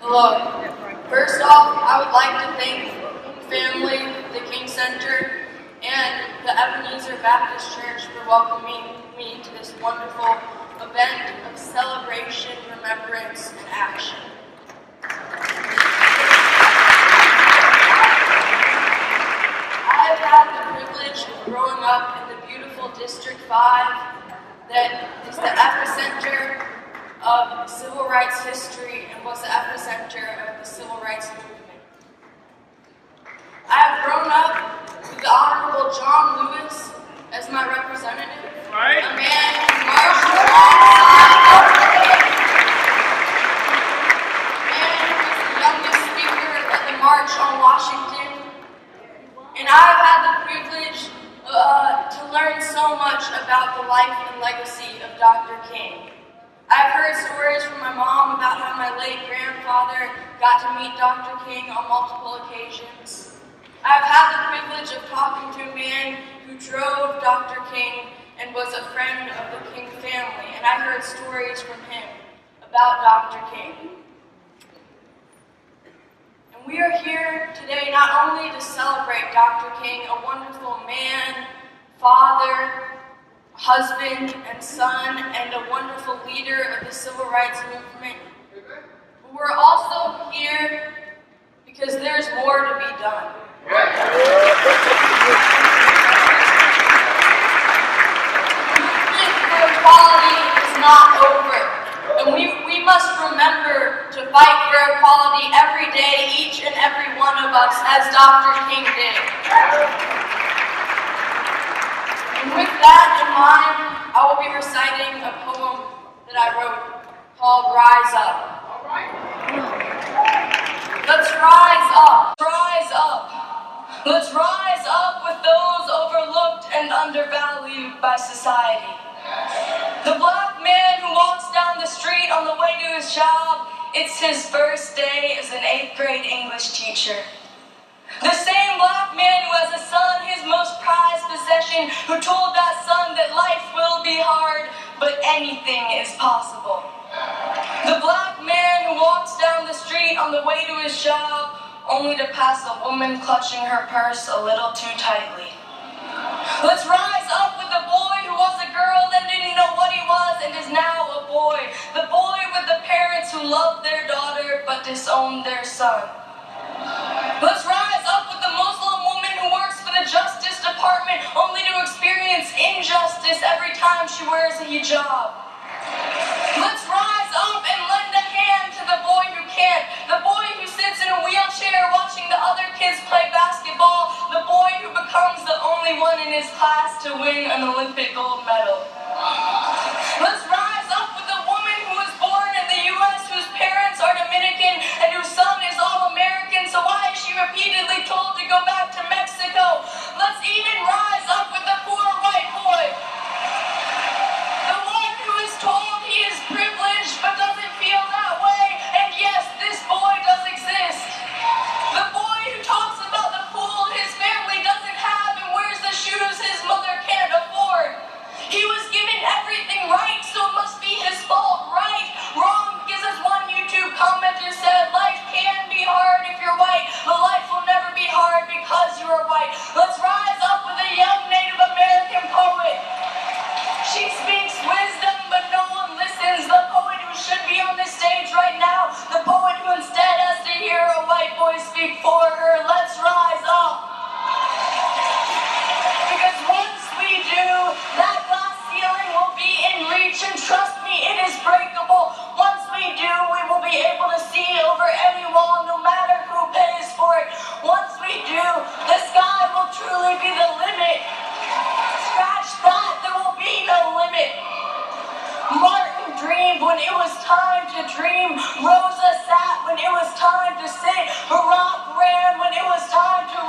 Hello. First off, I would like to thank family, the King Center, and the Ebezener Baptist Church for welcoming me to this wonderful event of celebration, remembrance, and action. I have had the privilege of growing up in the beautiful District 5 that is the epicenter of civil rights history and was the epicenter of the civil rights movement. I have grown up with the Honorable John Lewis as my representative, a man who marched alongside Dr. King, a man who was the youngest speaker at the March on Washington, and I have had the privilege to learn so much about the life and legacy of Dr. King. I've heard stories from my mom about how my late grandfather got to meet Dr. King on multiple occasions. I've had the privilege of talking to a man who drove Dr. King and was a friend of the King family, and I heard stories from him about Dr. King. And we are here today not only to celebrate Dr. King, a wonderful man, father, husband and son, and a wonderful leader of the civil rights movement. But we're also here because there's more to be done. Movement for equality is not over, and we must remember to fight for equality every day, each and every one of us, as Dr. King did. And with that in mind, I will be reciting a poem that I wrote called Rise Up. Let's rise up, rise up. Let's rise up with those overlooked and undervalued by society. The black man who walks down the street on the way to his job, it's his first day as an 8th grade English teacher. The same black man who has a son, his most prized possession, who told that son that life will be hard, but anything is possible. The black man who walks down the street on the way to his job, only to pass a woman clutching her purse a little too tightly. Let's rise up with the boy who was a girl, then didn't know what he was, and is now a boy. The boy with the parents who loved their daughter, but disowned their son. Let's rise up with the Muslim woman who works for the Justice Department only to experience injustice every time she wears a hijab. Let's rise up and lend a hand to the boy who can't, the boy who sits in a wheelchair watching the other kids play basketball, the boy who becomes the only one in his class to win an Olympic gold medal. Let's rise up with the woman who was born in the U.S., whose parents are Dominican, and whose son is all-American, so why is she repeatedly told to go back to Mexico? Let's even rise up with the poor white boy. The one who is told he is privileged but doesn't feel that way, and yes, this boy does exist. The boy who talks about the pool his family doesn't have and wears the shoes his mother can't afford. He was given everything right, so it must be his fault, right? Wrong, because as one YouTube commenter said, life can be hard if you're white, but life will never be hard because you are white. Let's rise up with a young Native American poet. She speaks wisdom, but no one listens. The poet who should be on this stage right now, the poet who instead has to hear a white boy speak for her. Let's rise up. Because once we do, that glass ceiling will be in reach, and trust me, it is breakable. Once we do, we will be able to see over any wall, no matter who pays for it. Once we do, the sky will truly be the limit. Scratch that, there will be no limit. Martin dreamed when it was time to dream. Rosa sat when it was time to sit. Barack ran when it was time to